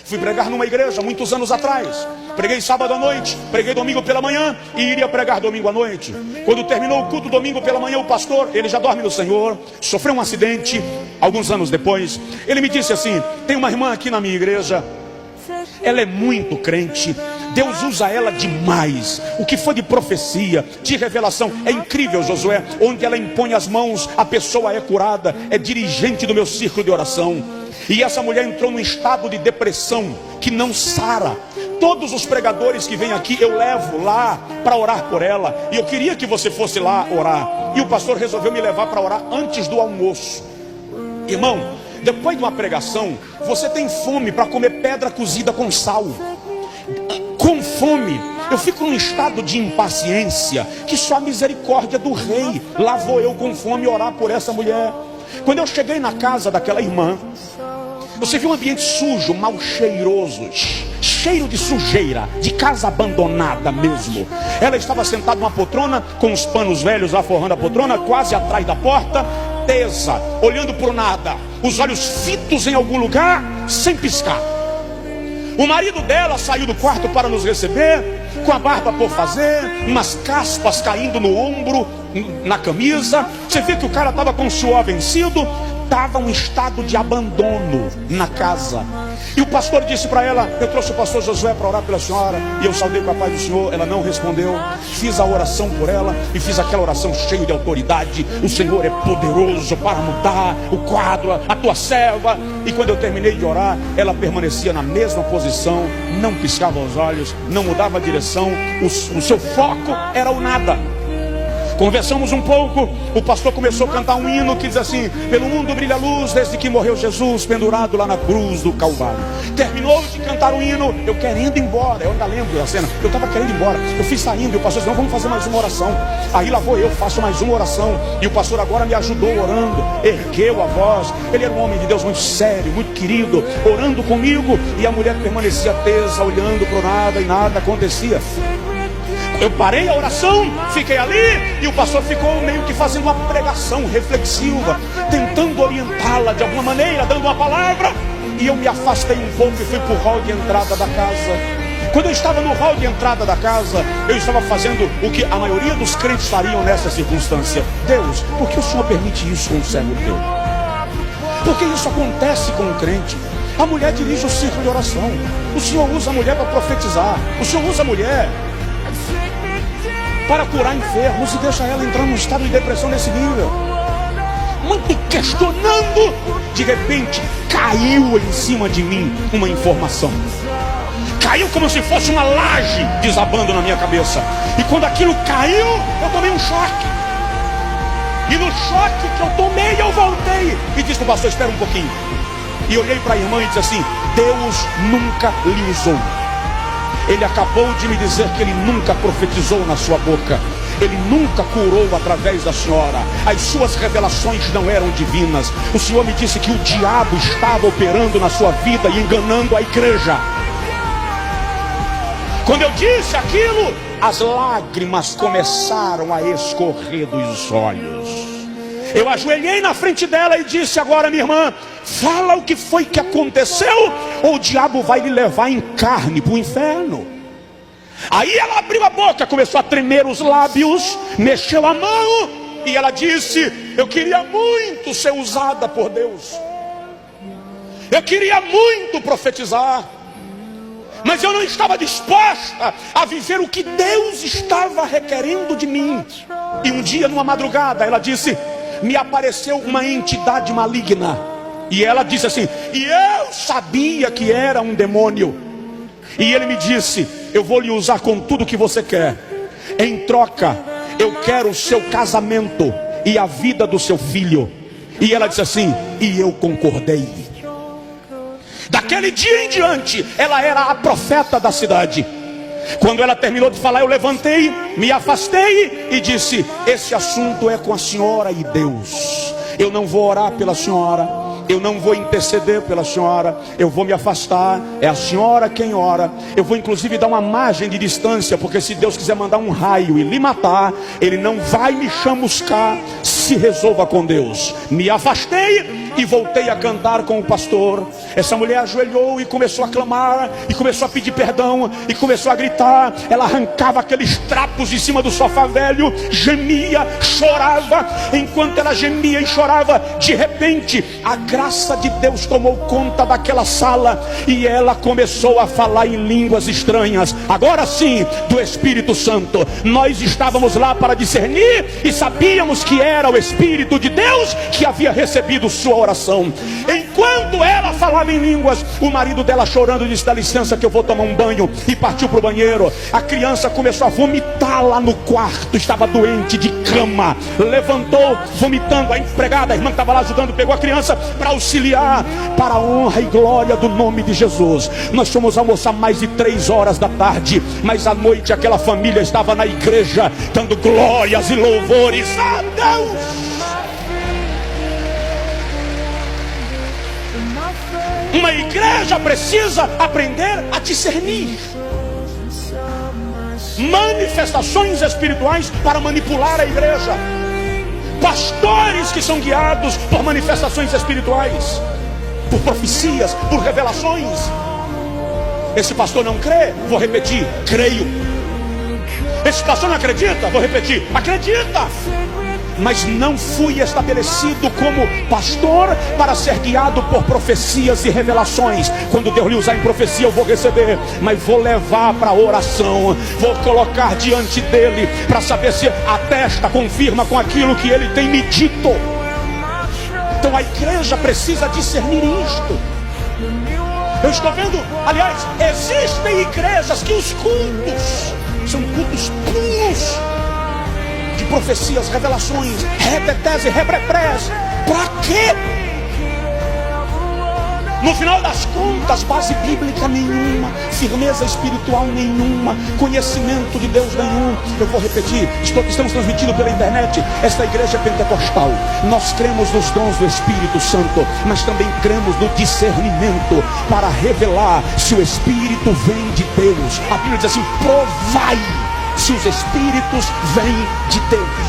Fui pregar numa igreja muitos anos atrás. Preguei sábado à noite, preguei domingo pela manhã e iria pregar domingo à noite. Quando terminou o culto domingo pela manhã, o pastor, ele já dorme no Senhor, sofreu um acidente alguns anos depois. Ele me disse assim: tem uma irmã aqui na minha igreja, ela é muito crente, Deus usa ela demais. O que foi de profecia, de revelação, é incrível, Josué. Onde ela impõe as mãos, a pessoa é curada. É dirigente do meu círculo de oração. E essa mulher entrou num estado de depressão que não sara. Todos os pregadores que vêm aqui eu levo lá para orar por ela. E eu queria que você fosse lá orar. E o pastor resolveu me levar para orar antes do almoço. Irmão, depois de uma pregação, você tem fome para comer pedra cozida com sal. Com fome, eu fico num estado de impaciência que só a misericórdia do rei. Lá vou eu com fome orar por essa mulher. Quando eu cheguei na casa daquela irmã, você viu um ambiente sujo, mal cheiroso, cheiro de sujeira, de casa abandonada mesmo. Ela estava sentada numa poltrona, com os panos velhos lá forrando a poltrona, quase atrás da porta, tesa, olhando para o nada, os olhos fitos em algum lugar, sem piscar. O marido dela saiu do quarto para nos receber, com a barba por fazer, umas caspas caindo no ombro, na camisa. Você vê que o cara estava com o suor vencido, estava um estado de abandono na casa. E o pastor disse para ela: eu trouxe o pastor Josué para orar pela senhora. E eu saudei com a paz do Senhor. Ela não respondeu. Fiz a oração por ela e fiz aquela oração cheia de autoridade: o Senhor é poderoso para mudar o quadro, a tua serva. E quando eu terminei de orar, ela permanecia na mesma posição, não piscava os olhos, não mudava a direção. O seu foco era o nada. Conversamos um pouco, o pastor começou a cantar um hino que diz assim: pelo mundo brilha a luz desde que morreu Jesus pendurado lá na cruz do Calvário. Terminou de cantar o hino, eu querendo ir embora, eu ainda lembro da cena, eu estava querendo ir embora, eu fui saindo e o pastor disse: não, vamos fazer mais uma oração. Aí lá vou eu, faço mais uma oração, e o pastor agora me ajudou orando, ergueu a voz. Ele era um homem de Deus muito sério, muito querido, orando comigo, e a mulher permanecia tesa, olhando para o nada, e nada acontecia. Eu parei a oração, fiquei ali, e o pastor ficou meio que fazendo uma pregação reflexiva, tentando orientá-la de alguma maneira, dando uma palavra. E eu me afastei um pouco e fui para o hall de entrada da casa. Quando eu estava no hall de entrada da casa, eu estava fazendo o que a maioria dos crentes fariam nessa circunstância: Deus, por que o Senhor permite isso com um servo teu? Por que isso acontece com um crente? A mulher dirige o círculo de oração, o Senhor usa a mulher para profetizar, o Senhor usa a mulher para curar enfermos e deixa ela entrar num estado de depressão nesse nível. Muito questionando, de repente caiu em cima de mim uma informação. Caiu como se fosse uma laje desabando na minha cabeça. E quando aquilo caiu, eu tomei um choque. E no choque que eu tomei, eu voltei e disse para o pastor: espera um pouquinho. E olhei para a irmã e disse assim: Deus nunca lhe usou. Ele acabou de me dizer que ele nunca profetizou na sua boca. Ele nunca curou através da senhora. As suas revelações não eram divinas. O Senhor me disse que o diabo estava operando na sua vida e enganando a igreja. Quando eu disse aquilo, as lágrimas começaram a escorrer dos olhos. Eu ajoelhei na frente dela e disse: agora, minha irmã, fala o que foi que aconteceu, ou o diabo vai lhe levar em carne para o inferno. Aí ela abriu a boca, começou a tremer os lábios, mexeu a mão, e ela disse: eu queria muito ser usada por Deus, eu queria muito profetizar, mas eu não estava disposta a viver o que Deus estava requerendo de mim. E um dia, numa madrugada, ela disse: me apareceu uma entidade maligna. E ela disse assim: e eu sabia que era um demônio. E ele me disse: eu vou lhe usar com tudo que você quer. Em troca, eu quero o seu casamento e a vida do seu filho. E ela disse assim, e eu concordei. Daquele dia em diante, ela era a profeta da cidade. Quando ela terminou de falar, eu levantei, me afastei e disse: esse assunto é com a senhora e Deus. Eu não vou orar pela senhora, eu não vou interceder pela senhora, eu vou me afastar, é a senhora quem ora. Eu vou inclusive dar uma margem de distância, porque se Deus quiser mandar um raio e lhe matar, Ele não vai me chamuscar. Se resolva com Deus. Me afastei e voltei a cantar com o pastor. Essa mulher ajoelhou e começou a clamar, e começou a pedir perdão, e começou a gritar. Ela arrancava aqueles trapos de cima do sofá velho, gemia, chorava. Enquanto ela gemia e chorava, de repente a graça de Deus tomou conta daquela sala, e ela começou a falar em línguas estranhas, agora sim, do Espírito Santo. Nós estávamos lá para discernir, e sabíamos que era o Espírito de Deus que havia recebido sua oração. Enquanto ela falava em línguas, o marido dela chorando disse: dá licença que eu vou tomar um banho, e partiu para o banheiro. A criança começou a vomitar lá no quarto, estava doente de cama, levantou vomitando. A empregada, a irmã que estava lá ajudando, pegou a criança para auxiliar. Para a honra e glória do nome de Jesus, nós fomos almoçar mais de 3 horas da tarde, mas à noite aquela família estava na igreja dando glórias e louvores a Deus. Uma igreja precisa aprender a discernir manifestações espirituais para manipular a igreja. Pastores que são guiados por manifestações espirituais, por profecias, por revelações. Esse pastor não crê, vou repetir, creio. Esse pastor não acredita, vou repetir, acredita. Mas não fui estabelecido como pastor para ser guiado por profecias e revelações. Quando Deus lhe usar em profecia, eu vou receber, mas vou levar para oração, vou colocar diante dele para saber se atesta, confirma com aquilo que ele tem me dito. Então a igreja precisa discernir isto. Eu estou vendo, aliás, existem igrejas que os cultos são cultos puros de profecias, revelações, retetese, repreprés. Para quê? No final das contas, base bíblica nenhuma, firmeza espiritual nenhuma, conhecimento de Deus nenhum. Eu vou repetir, estamos transmitindo pela internet. Esta igreja é pentecostal. Nós cremos nos dons do Espírito Santo, mas também cremos no discernimento para revelar se o Espírito vem de Deus. A Bíblia diz assim: provai se os Espíritos vêm de Deus.